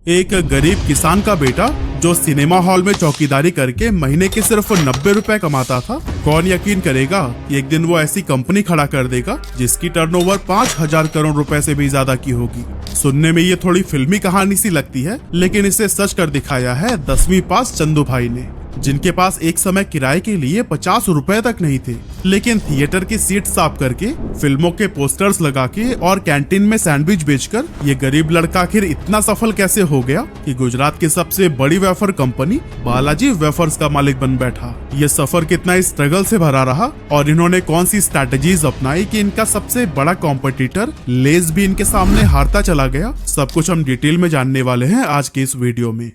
एक गरीब किसान का बेटा जो सिनेमा हॉल में चौकीदारी करके महीने के सिर्फ 90 रुपए कमाता था, कौन यकीन करेगा कि एक दिन वो ऐसी कंपनी खड़ा कर देगा जिसकी टर्नओवर 5,000 करोड़ रुपए से भी ज्यादा की होगी। सुनने में ये थोड़ी फिल्मी कहानी सी लगती है, लेकिन इसे सच कर दिखाया है 10वीं पास चंदू भाई ने, जिनके पास एक समय किराए के लिए 50 रुपए तक नहीं थे, लेकिन थिएटर की सीट साफ करके, फिल्मों के पोस्टर्स लगा के और कैंटीन में सैंडविच बेचकर ये गरीब लड़का आखिर इतना सफल कैसे हो गया कि गुजरात की सबसे बड़ी वेफर कंपनी बालाजी वेफर्स का मालिक बन बैठा। ये सफर कितना स्ट्रगल से भरा रहा और इन्होंने कौन सी स्ट्रैटेजीज अपनाई कि इनका सबसे बड़ा कॉम्पिटिटर लेज भी इनके सामने हारता चला गया, सब कुछ हम डिटेल में जानने वाले हैं आज के इस वीडियो में।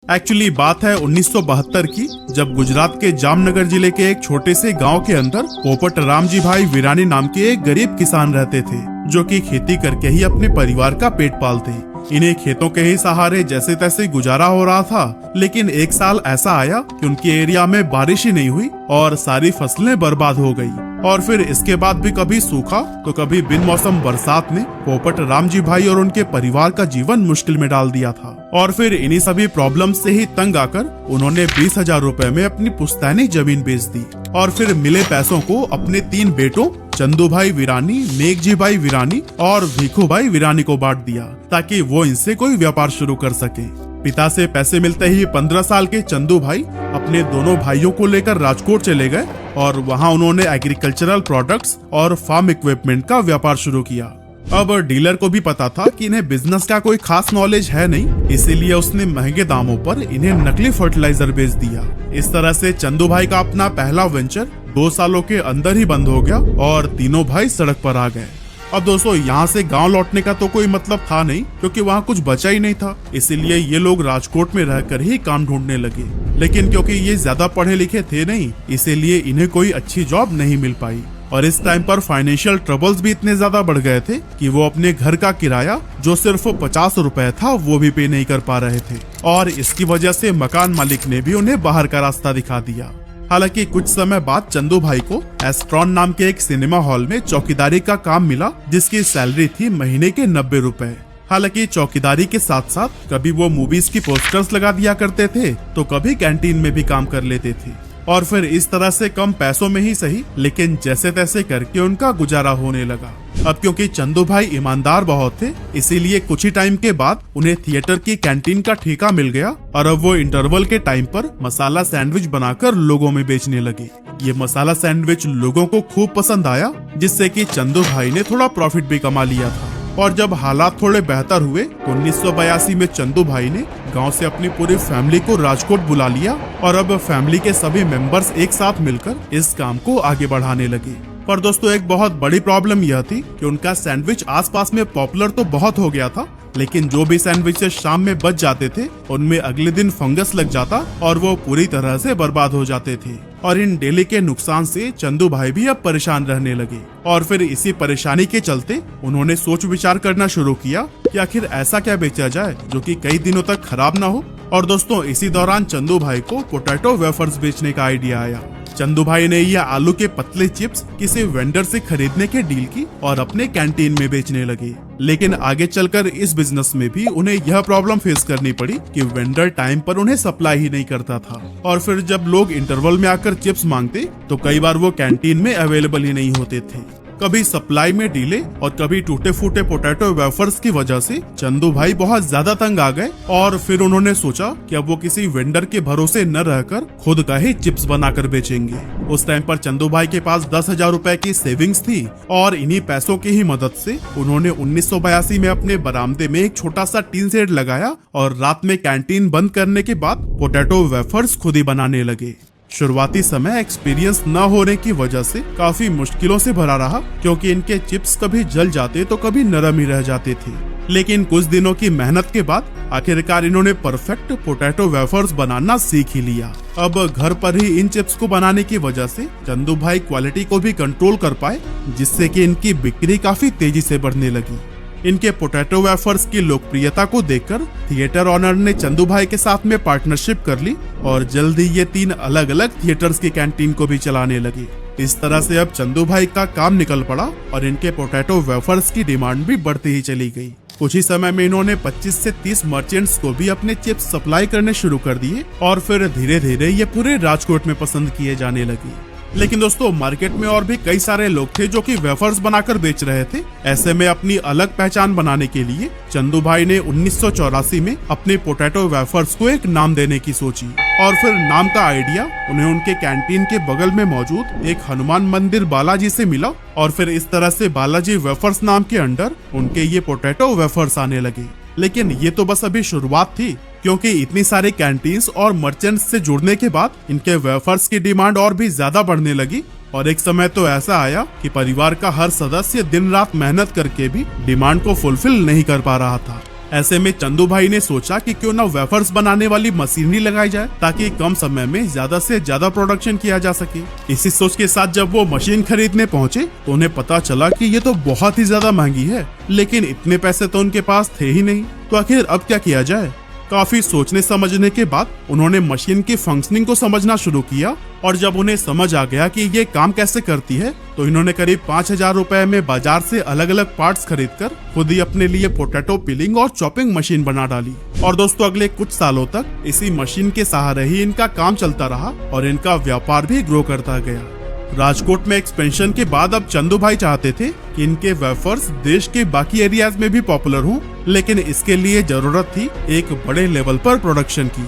एक्चुअली बात है 1972 की, जब गुजरात के जामनगर जिले के एक छोटे से गांव के अंदर पोपट रामजी भाई वीरानी नाम के एक गरीब किसान रहते थे, जो कि खेती करके ही अपने परिवार का पेट पालते। इन्हें खेतों के ही सहारे जैसे तैसे गुजारा हो रहा था, लेकिन एक साल ऐसा आया कि उनके एरिया में बारिश ही नहीं हुई और सारी फसलें बर्बाद हो गई। और फिर इसके बाद भी कभी सूखा तो कभी बिन मौसम बरसात ने पोपट रामजी भाई और उनके परिवार का जीवन मुश्किल में डाल दिया था। और फिर इन्हीं सभी प्रॉब्लम से ही तंग आकर उन्होंने 20,000 रुपए में अपनी पुश्तैनी जमीन बेच दी और फिर मिले पैसों को अपने 3 बेटों चंदू भाई वीरानी, मेघजी भाई वीरानी और भीखू भाई वीरानी को बांट दिया, ताकि वो इनसे कोई व्यापार शुरू कर सके। पिता से पैसे मिलते ही 15 साल के चंदू भाई अपने दोनों भाइयों को लेकर राजकोट चले गए और वहां उन्होंने एग्रीकल्चरल प्रोडक्ट्स और फार्म इक्विपमेंट का व्यापार शुरू किया। अब डीलर को भी पता था कि इन्हें बिजनेस का कोई खास नॉलेज है नहीं, इसीलिए उसने महंगे दामों पर इन्हें नकली फर्टिलाइजर बेच दिया। इस तरह से चंदू भाई का अपना पहला वेंचर 2 सालों के अंदर ही बंद हो गया और तीनों भाई सड़क पर आ गए। अब दोस्तों, यहाँ से गांव लौटने का तो कोई मतलब था नहीं, क्योंकि वहाँ कुछ बचा ही नहीं था, इसीलिए ये लोग राजकोट में रहकर ही काम ढूंढने लगे। लेकिन क्योंकि ये ज्यादा पढ़े लिखे थे नहीं, इसीलिए इन्हें कोई अच्छी जॉब नहीं मिल पाई। और इस टाइम पर फाइनेंशियल ट्रबल्स भी इतने ज्यादा बढ़ गए थे कि वो अपने घर का किराया, जो सिर्फ 50 रुपए था, वो भी पे नहीं कर पा रहे थे। और इसकी वजह से मकान मालिक ने भी उन्हें बाहर का रास्ता दिखा दिया। हालांकि कुछ समय बाद चंदू भाई को एस्ट्रॉन नाम के एक सिनेमा हॉल में चौकीदारी का काम मिला, जिसकी सैलरी थी महीने के 90 रुपए। हालांकि चौकीदारी के साथ साथ कभी वो मूवीज की पोस्टर्स लगा दिया करते थे, तो कभी कैंटीन में भी काम कर लेते थे। और फिर इस तरह से कम पैसों में ही सही, लेकिन जैसे तैसे करके उनका गुजारा होने लगा। अब क्योंकि चंदू भाई ईमानदार बहुत थे, इसीलिए कुछ ही टाइम के बाद उन्हें थिएटर की कैंटीन का ठेका मिल गया और अब वो इंटरवल के टाइम पर मसाला सैंडविच बनाकर लोगों में बेचने लगे। ये मसाला सैंडविच लोगों को खूब पसंद आया, जिससे कि चंदू भाई ने थोड़ा प्रॉफिट भी कमा लिया था। और जब हालात थोड़े बेहतर हुए तो 1982 में चंदू भाई ने गांव से अपनी पूरी फैमिली को राजकोट बुला लिया और अब फैमिली के सभी मेंबर्स एक साथ मिलकर इस काम को आगे बढ़ाने लगे। पर दोस्तों, एक बहुत बड़ी प्रॉब्लम यह थी कि उनका सैंडविच आसपास में पॉपुलर तो बहुत हो गया था, लेकिन जो भी सैंडविचेस शाम में बच जाते थे, उनमें अगले दिन फंगस लग जाता और वो पूरी तरह से बर्बाद हो जाते थे। और इन डेली के नुकसान से चंदू भाई भी अब परेशान रहने लगे। और फिर इसी परेशानी के चलते उन्होंने सोच विचार करना शुरू किया कि आखिर ऐसा क्या बेचा जाए जो कि कई दिनों तक खराब ना हो। और दोस्तों, इसी दौरान चंदू भाई को पोटैटो वेफर्स बेचने का आइडिया आया। चंदू भाई ने यह आलू के पतले चिप्स किसी वेंडर से खरीदने के डील की और अपने कैंटीन में बेचने लगे। लेकिन आगे चलकर इस बिजनेस में भी उन्हें यह प्रॉब्लम फेस करनी पड़ी कि वेंडर टाइम पर उन्हें सप्लाई ही नहीं करता था। और फिर जब लोग इंटरवल में आकर चिप्स मांगते तो कई बार वो कैंटीन में अवेलेबल ही नहीं होते थे। कभी सप्लाई में डीले और कभी टूटे फूटे पोटैटो वेफर्स की वजह से चंदू भाई बहुत ज्यादा तंग आ गए और फिर उन्होंने सोचा कि अब वो किसी वेंडर के भरोसे न रहकर खुद का ही चिप्स बनाकर बेचेंगे। उस टाइम पर चंदू भाई के पास 10,000 रुपए की सेविंग्स थी और इन्हीं पैसों की ही मदद से उन्होंने 1982 में अपने बरामदे में एक छोटा सा टीन शेड लगाया और रात में कैंटीन बंद करने के बाद पोटैटो वेफर्स खुद ही बनाने लगे। शुरुआती समय एक्सपीरियंस न होने की वजह से काफी मुश्किलों से भरा रहा, क्योंकि इनके चिप्स कभी जल जाते तो कभी नरम ही रह जाते थे। लेकिन कुछ दिनों की मेहनत के बाद आखिरकार इन्होंने परफेक्ट पोटैटो वेफर्स बनाना सीख ही लिया। अब घर पर ही इन चिप्स को बनाने की वजह से चंदू भाई क्वालिटी को भी कंट्रोल कर पाए, जिससे कि इनकी बिक्री काफी तेजी से बढ़ने लगी। इनके पोटैटो वेफर्स की लोकप्रियता को देखकर थिएटर ऑनर ने चंदू भाई के साथ में पार्टनरशिप कर ली और जल्द ही ये 3 अलग अलग थिएटर्स की कैंटीन को भी चलाने लगे। इस तरह से अब चंदू भाई का काम निकल पड़ा और इनके पोटैटो वेफर्स की डिमांड भी बढ़ती ही चली गई। कुछ ही समय में इन्होंने 25 से 30 मर्चेंट्स को भी अपने चिप्स सप्लाई करने शुरू कर दिए और फिर धीरे धीरे ये पूरे राजकोट में पसंद किए जाने लगी। लेकिन दोस्तों मार्केट में और भी कई सारे लोग थे जो कि वेफर्स बनाकर बेच रहे थे। ऐसे में अपनी अलग पहचान बनाने के लिए चंदू भाई ने 1984 में अपने पोटैटो वेफर्स को एक नाम देने की सोची और फिर नाम का आइडिया उन्हें उनके कैंटीन के बगल में मौजूद एक हनुमान मंदिर बालाजी से मिला और फिर इस तरह से बालाजी वेफर्स नाम के अंडर उनके ये पोटैटो वेफर्स आने लगे। लेकिन ये तो बस अभी शुरुआत थी, क्योंकि इतनी सारी कैंटीन्स और मर्चेंट्स से जुड़ने के बाद इनके वेफर्स की डिमांड और भी ज्यादा बढ़ने लगी और एक समय तो ऐसा आया कि परिवार का हर सदस्य दिन रात मेहनत करके भी डिमांड को फुलफिल नहीं कर पा रहा था। ऐसे में चंदू भाई ने सोचा कि क्यों ना वेफर्स बनाने वाली मशीनरी लगाई जाए ताकि कम समय में ज्यादा से ज्यादा प्रोडक्शन किया जा सके। इसी सोच के साथ जब वो मशीन खरीदने पहुंचे तो उन्हें पता चला कि ये तो बहुत ही ज्यादा महंगी है, लेकिन इतने पैसे तो उनके पास थे ही नहीं। तो आखिर अब क्या किया जाए? काफी सोचने समझने के बाद उन्होंने मशीन की फंक्शनिंग को समझना शुरू किया और जब उन्हें समझ आ गया कि ये काम कैसे करती है तो इन्होंने करीब 5,000 रुपए में बाजार से अलग अलग पार्ट्स खरीदकर खुद ही अपने लिए पोटैटो पिलिंग और चॉपिंग मशीन बना डाली। और दोस्तों अगले कुछ सालों तक इसी मशीन के सहारे ही इनका काम चलता रहा और इनका व्यापार भी ग्रो करता गया। राजकोट में एक्सपेंशन के बाद अब चंदू भाई चाहते थे कि इनके वेफर्स देश के बाकी एरियाज में भी पॉपुलर हों, लेकिन इसके लिए जरूरत थी एक बड़े लेवल पर प्रोडक्शन की।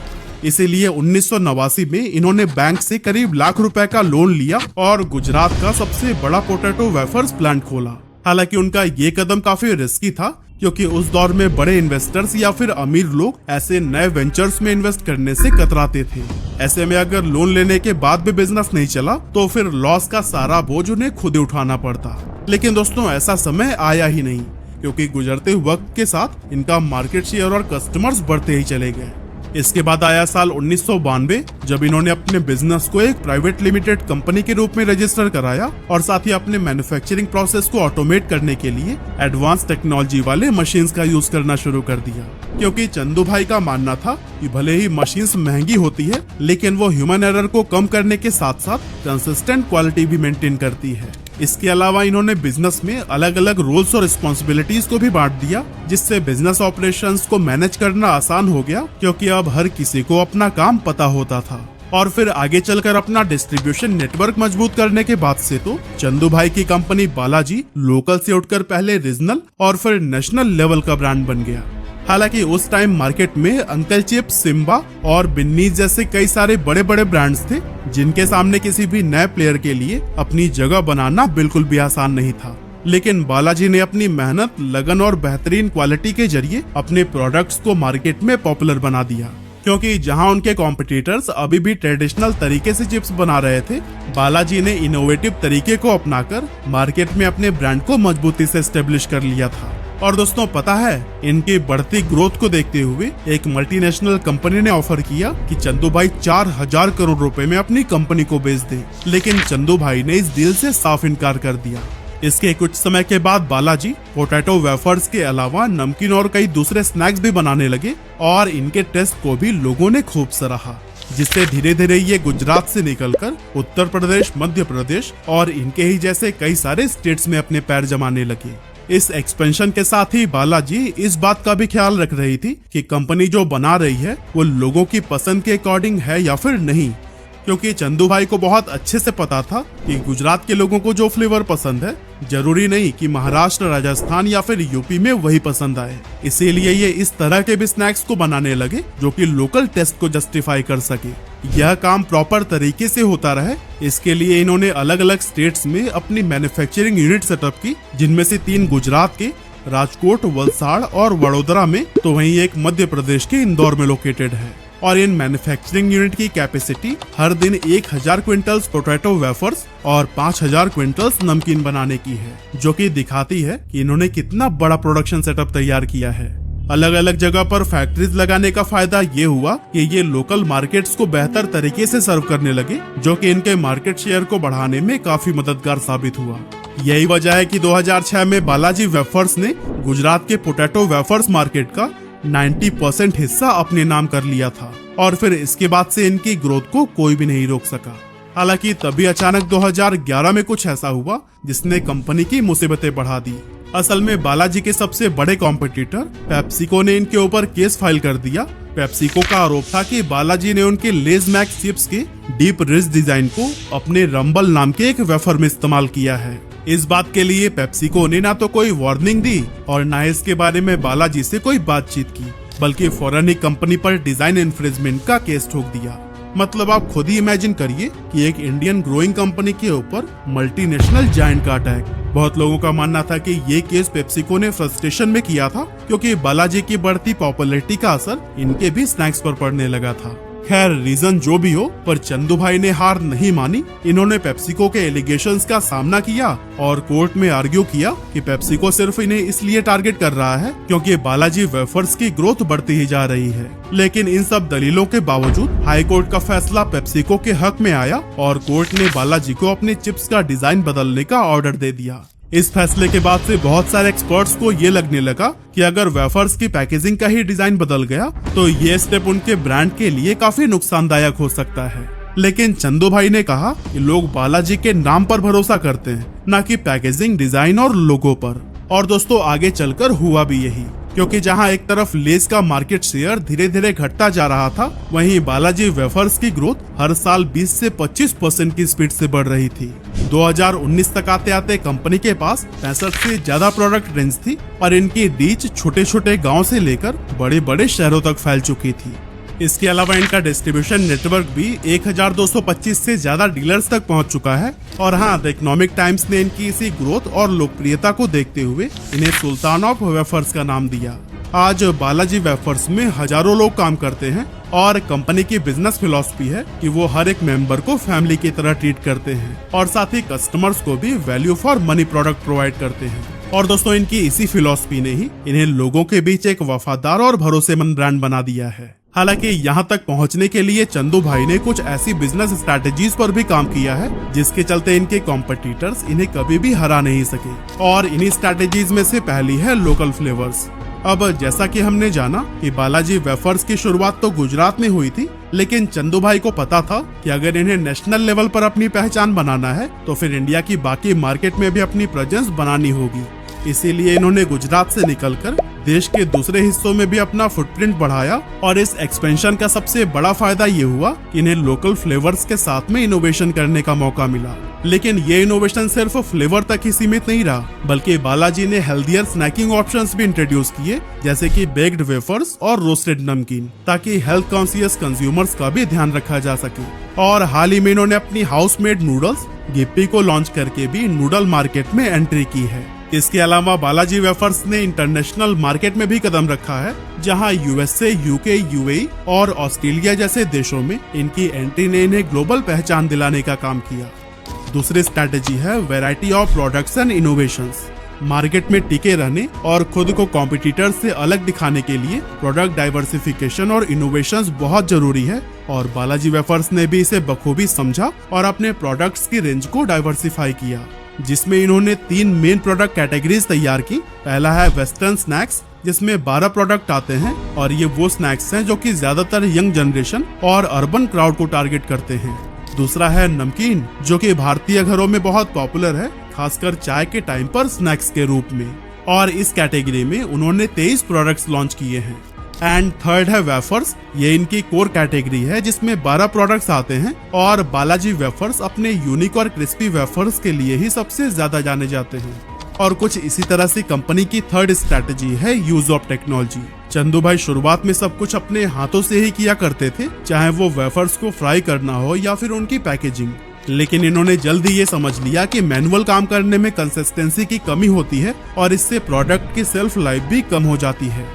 इसीलिए 1989 में इन्होंने बैंक से करीब लाख रुपए का लोन लिया और गुजरात का सबसे बड़ा पोटैटो वेफर्स प्लांट खोला। हालांकि उनका ये कदम काफी रिस्की था, क्योंकि उस दौर में बड़े इन्वेस्टर्स या फिर अमीर लोग ऐसे नए वेंचर्स में इन्वेस्ट करने से कतराते थे। ऐसे में अगर लोन लेने के बाद भी बिजनेस नहीं चला तो फिर लॉस का सारा बोझ उन्हें खुद ही उठाना पड़ता। लेकिन दोस्तों ऐसा समय आया ही नहीं, क्योंकि गुजरते वक्त के साथ इनका मार्केट शेयर और कस्टमर्स बढ़ते ही चले गए। इसके बाद आया साल 1992, जब इन्होंने अपने बिजनेस को एक प्राइवेट लिमिटेड कंपनी के रूप में रजिस्टर कराया और साथ ही अपने मैन्युफैक्चरिंग प्रोसेस को ऑटोमेट करने के लिए एडवांस टेक्नोलॉजी वाले मशीन्स का यूज करना शुरू कर दिया। क्योंकि चंदू भाई का मानना था कि भले ही मशीन्स महंगी होती है, लेकिन वो ह्यूमन एरर को कम करने के साथ साथ कंसिस्टेंट क्वालिटी भी मेंटेन करती है। इसके अलावा इन्होंने बिजनेस में अलग अलग रोल्स और रिस्पॉन्सिबिलिटीज को भी बांट दिया, जिससे बिजनेस ऑपरेशंस को मैनेज करना आसान हो गया, क्योंकि अब हर किसी को अपना काम पता होता था। और फिर आगे चलकर अपना डिस्ट्रीब्यूशन नेटवर्क मजबूत करने के बाद से तो चंदू भाई की कंपनी बालाजी लोकल से उठकर पहले रीजनल और फिर नेशनल लेवल का ब्रांड बन गया। हालांकि उस टाइम मार्केट में अंकल चिप्स, सिम्बा और बिन्नी जैसे कई सारे बड़े बड़े ब्रांड्स थे, जिनके सामने किसी भी नए प्लेयर के लिए अपनी जगह बनाना बिल्कुल भी आसान नहीं था। लेकिन बालाजी ने अपनी मेहनत, लगन और बेहतरीन क्वालिटी के जरिए अपने प्रोडक्ट्स को मार्केट में पॉपुलर बना दिया। क्योंकि जहां उनके कॉम्पिटिटर्स अभी भी ट्रेडिशनल तरीके से चिप्स बना रहे थे, बालाजी ने इनोवेटिव तरीके को अपनाकर मार्केट में अपने ब्रांड को मजबूती से एस्टेब्लिश कर लिया था। और दोस्तों पता है, इनकी बढ़ती ग्रोथ को देखते हुए एक मल्टीनेशनल कंपनी ने ऑफर किया कि चंदू भाई 4,000 करोड़ रुपए में अपनी कंपनी को बेच दे, लेकिन चंदू भाई ने इस डील से साफ इनकार कर दिया। इसके कुछ समय के बाद बालाजी पोटैटो वेफर्स के अलावा नमकीन और कई दूसरे स्नैक्स भी बनाने लगे और इनके टेस्ट को भी लोगों ने खूब सराहा, जिससे धीरे धीरे ये गुजरात से निकलकर उत्तर प्रदेश, मध्य प्रदेश और इनके ही जैसे कई सारे स्टेट्स में अपने पैर जमाने लगे। इस एक्सपेंशन के साथ ही बालाजी इस बात का भी ख्याल रख रही थी कि कंपनी जो बना रही है वो लोगों की पसंद के अकॉर्डिंग है या फिर नहीं, क्योंकि चंदू भाई को बहुत अच्छे से पता था कि गुजरात के लोगों को जो फ्लेवर पसंद है, जरूरी नहीं कि महाराष्ट्र, राजस्थान या फिर यूपी में वही पसंद आए। इसीलिए ये इस तरह के भी स्नैक्स को बनाने लगे जो कि लोकल टेस्ट को जस्टिफाई कर सके। यह काम प्रॉपर तरीके से होता रहे, इसके लिए इन्होंने अलग अलग स्टेट्स में अपनी मैन्युफैक्चरिंग यूनिट सेटअप की, जिनमें से 3 गुजरात के, राजकोट, वलसाड़ और वडोदरा में, तो वहीं एक मध्य प्रदेश के इंदौर में लोकेटेड है। और इन मैन्युफैक्चरिंग यूनिट की कैपेसिटी हर दिन 1,000 क्विंटल्स पोटैटो वेफर्स और 5,000 क्विंटल्स नमकीन बनाने की है, जो कि दिखाती है कि इन्होंने कितना बड़ा प्रोडक्शन सेटअप तैयार किया है। अलग अलग जगह पर फैक्ट्रीज लगाने का फायदा ये हुआ कि ये लोकल मार्केट्स को बेहतर तरीके से सर्व करने लगे, जो कि इनके मार्केट शेयर को बढ़ाने में काफी मददगार साबित हुआ। यही वजह है कि 2006 में बालाजी वेफर्स ने गुजरात के पोटैटो वेफर्स मार्केट का 90% हिस्सा अपने नाम कर लिया था और फिर इसके बाद से इनकी ग्रोथ को कोई भी नहीं रोक सका। हालांकि तभी अचानक 2011 में कुछ ऐसा हुआ जिसने कंपनी की मुसीबतें बढ़ा दी असल में बालाजी के सबसे बड़े कॉम्पिटिटर पेप्सिको ने इनके ऊपर केस फाइल कर दिया। पेप्सिको का आरोप था कि बालाजी ने उनके लेज मैक्स चिप्स के डीप रिच डिजाइन को अपने रंबल नाम के एक वेफर में इस्तेमाल किया है। इस बात के लिए पेप्सिको ने ना तो कोई वार्निंग दी और ना इसके बारे में बालाजी से कोई बातचीत की, बल्कि फौरन ही कंपनी पर डिजाइन इन्फ्रिंजमेंट का केस ठोक दिया। मतलब आप खुद ही इमेजिन करिए कि एक इंडियन ग्रोइंग कंपनी के ऊपर मल्टीनेशनल जायंट का अटैक। बहुत लोगों का मानना था कि ये केस पेप्सिको ने फ्रस्ट्रेशन में किया था, क्योंकि बालाजी की बढ़ती पॉपुलैरिटी का असर इनके भी स्नैक्स पर पड़ने लगा था। खैर रीजन जो भी हो, पर चंदू भाई ने हार नहीं मानी। इन्होंने पेप्सिको के एलिगेशंस का सामना किया और कोर्ट में आर्ग्यू किया कि पेप्सिको सिर्फ इन्हें इसलिए टारगेट कर रहा है क्योंकि बालाजी वेफर्स की ग्रोथ बढ़ती ही जा रही है। लेकिन इन सब दलीलों के बावजूद हाई कोर्ट का फैसला पेप्सिको के हक में आया और कोर्ट ने बालाजी को अपने चिप्स का डिजाइन बदलने का ऑर्डर दे दिया। इस फैसले के बाद से बहुत सारे एक्सपर्ट्स को ये लगने लगा कि अगर वेफर्स की पैकेजिंग का ही डिजाइन बदल गया तो ये स्टेप उनके ब्रांड के लिए काफी नुकसानदायक हो सकता है। लेकिन चंदू भाई ने कहा कि लोग बालाजी के नाम पर भरोसा करते हैं, न कि पैकेजिंग, डिजाइन और लोगो पर। और दोस्तों आगे चलकर हुआ भी यही, क्योंकि जहां एक तरफ लेज का मार्केट शेयर धीरे धीरे घटता जा रहा था, वहीं बालाजी वेफर्स की ग्रोथ हर साल 20 से 25% की स्पीड से बढ़ रही थी। 2019 तक आते आते कंपनी के पास 65 से ज्यादा प्रोडक्ट रेंज थी और इनकी रीच छोटे छोटे गांव से लेकर बड़े बड़े शहरों तक फैल चुकी थी। इसके अलावा इनका डिस्ट्रीब्यूशन नेटवर्क भी 1225 से ज्यादा डीलर्स तक पहुंच चुका है। और हाँ, द इकोनॉमिक टाइम्स ने इनकी इसी ग्रोथ और लोकप्रियता को देखते हुए इन्हें सुल्तान ऑफ वेफर्स का नाम दिया। आज बालाजी वेफर्स में हजारों लोग काम करते हैं और कंपनी की बिजनेस फिलॉसफी है कि वो हर एक मेंबर को फैमिली की तरह ट्रीट करते हैं और साथ ही कस्टमर्स को भी value for money product provide करते हैं। और दोस्तों इनकी इसी फिलॉसफी ने ही इन्हें लोगों के बीच एक वफादार और भरोसेमंद ब्रांड बना दिया है। हालांकि यहाँ तक पहुँचने के लिए चंदू भाई ने कुछ ऐसी बिजनेस स्ट्रैटेजीज पर भी काम किया है जिसके चलते इनके कॉम्पिटिटर्स इन्हें कभी भी हरा नहीं सके। और इन्हीं स्ट्रैटेजीज में से पहली है लोकल फ्लेवर्स। अब जैसा कि हमने जाना कि बालाजी वेफर्स की शुरुआत तो गुजरात में हुई थी, लेकिन चंदू भाई को पता था कि अगर इन्हें नेशनल लेवल पर अपनी पहचान बनाना है तो फिर इंडिया की बाकी मार्केट में भी अपनी प्रेजेंस बनानी होगी। इसीलिए इन्होंने गुजरात से निकलकर देश के दूसरे हिस्सों में भी अपना फुटप्रिंट बढ़ाया। और इस एक्सपेंशन का सबसे बड़ा फायदा ये हुआ कि इन्हें लोकल फ्लेवर्स के साथ में इनोवेशन करने का मौका मिला। लेकिन ये इनोवेशन सिर्फ फ्लेवर तक ही सीमित नहीं रहा, बल्कि बालाजी ने हेल्दियर स्नैकिंग ऑप्शंस भी इंट्रोड्यूस किए, जैसे कि बेक्ड वेफर्स और रोस्टेड नमकीन, ताकि हेल्थ कॉन्शियस कंज्यूमर्स का भी ध्यान रखा जा सके। और हाल ही में इन्होंने अपनी हाउस मेड नूडल्स गिप्पी को लॉन्च करके भी नूडल मार्केट में एंट्री की है। इसके अलावा बालाजी वेफर्स ने इंटरनेशनल मार्केट में भी कदम रखा है, जहां यूएसए, यूके, यूएई और ऑस्ट्रेलिया जैसे देशों में इनकी एंट्री ने इन्हें ग्लोबल पहचान दिलाने का काम किया। दूसरी स्ट्रैटेजी है variety of products and innovations. Market में टिके रहने और खुद को कॉम्पिटिटर से अलग दिखाने के लिए प्रोडक्ट डाइवर्सिफिकेशन और इनोवेशंस बहुत जरूरी है, और बालाजी वेफर्स ने भी इसे बखूबी समझा और अपने प्रोडक्ट्स की रेंज को डाइवर्सिफाई किया, जिसमें इन्होंने 3 मेन प्रोडक्ट कैटेगरीज तैयार की। पहला है वेस्टर्न स्नैक्स, जिसमें 12 प्रोडक्ट आते हैं और ये वो स्नैक्स हैं जो कि ज्यादातर यंग जनरेशन और अर्बन क्राउड को टारगेट करते हैं। दूसरा है नमकीन, जो कि भारतीय घरों में बहुत पॉपुलर है, खासकर चाय के टाइम पर स्नैक्स के रूप में। और इस कैटेगरी में उन्होंने 23 प्रोडक्ट्स लॉन्च किए हैं। एंड थर्ड है वेफर्स, ये इनकी कोर कैटेगरी है जिसमें 12 प्रोडक्ट्स आते हैं और बालाजी वेफर्स अपने यूनिक और क्रिस्पी वेफर्स के लिए ही सबसे ज्यादा जाने जाते हैं। और कुछ इसी तरह से कंपनी की थर्ड स्ट्रैटेजी है यूज ऑफ टेक्नोलॉजी। चंदू भाई शुरुआत में सब कुछ अपने हाथों से ही किया करते थे, चाहे वो वेफर्स को फ्राई करना हो या फिर उनकी पैकेजिंग। लेकिन इन्होंने जल्दी ये समझ लिया कि मैनुअल काम करने में कंसिस्टेंसी की कमी होती है और इससे प्रोडक्ट की सेल्फ लाइफ भी कम हो जाती है।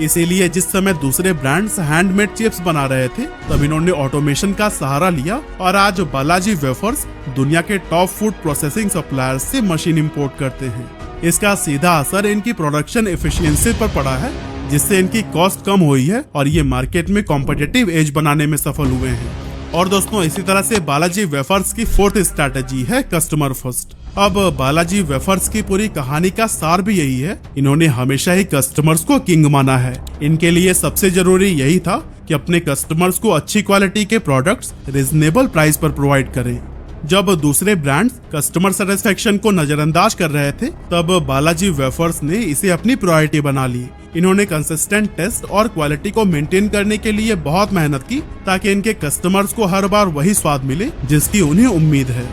इसीलिए जिस समय दूसरे ब्रांड्स हैंडमेड चिप्स बना रहे थे, तब इन्होंने ऑटोमेशन का सहारा लिया और आज बालाजी वेफर्स दुनिया के टॉप फूड प्रोसेसिंग सप्लायर्स से मशीन इंपोर्ट करते हैं। इसका सीधा असर इनकी प्रोडक्शन एफिशिएंसी पर पड़ा है, जिससे इनकी कॉस्ट कम हुई है और ये मार्केट में कॉम्पिटिटिव एज बनाने में सफल हुए हैं। और दोस्तों इसी तरह से बालाजी वेफर्स की फोर्थ स्ट्रैटेजी है कस्टमर फर्स्ट। अब बालाजी वेफर्स की पूरी कहानी का सार भी यही है, इन्होंने हमेशा ही कस्टमर्स को किंग माना है। इनके लिए सबसे जरूरी यही था कि अपने कस्टमर्स को अच्छी क्वालिटी के प्रोडक्ट्स रिजनेबल प्राइस पर प्रोवाइड करें। जब दूसरे ब्रांड्स कस्टमर सेटिस्फेक्शन को नजरअंदाज कर रहे थे, तब बालाजी वेफर्स ने इसे अपनी प्रायोरिटी बना ली। इन्होंने कंसिस्टेंट टेस्ट और क्वालिटी को मेंटेन करने के लिए बहुत मेहनत की, ताकि इनके कस्टमर्स को हर बार वही स्वाद मिले जिसकी उन्हें उम्मीद है।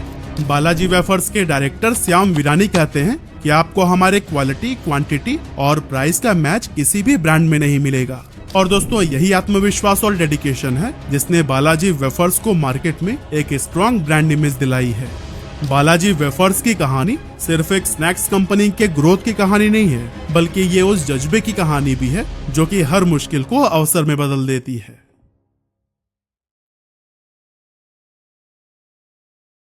बालाजी वेफर्स के डायरेक्टर श्याम वीरानी कहते हैं कि आपको हमारे क्वालिटी, क्वांटिटी और प्राइस का मैच किसी भी ब्रांड में नहीं मिलेगा। और दोस्तों, यही आत्मविश्वास और डेडिकेशन है जिसने बालाजी वेफर्स को मार्केट में एक स्ट्रॉन्ग ब्रांड इमेज दिलाई है। बालाजी वेफर्स की कहानी सिर्फ एक स्नैक्स कंपनी के ग्रोथ की कहानी नहीं है, बल्कि ये उस जज्बे की कहानी भी है जो कि हर मुश्किल को अवसर में बदल देती है।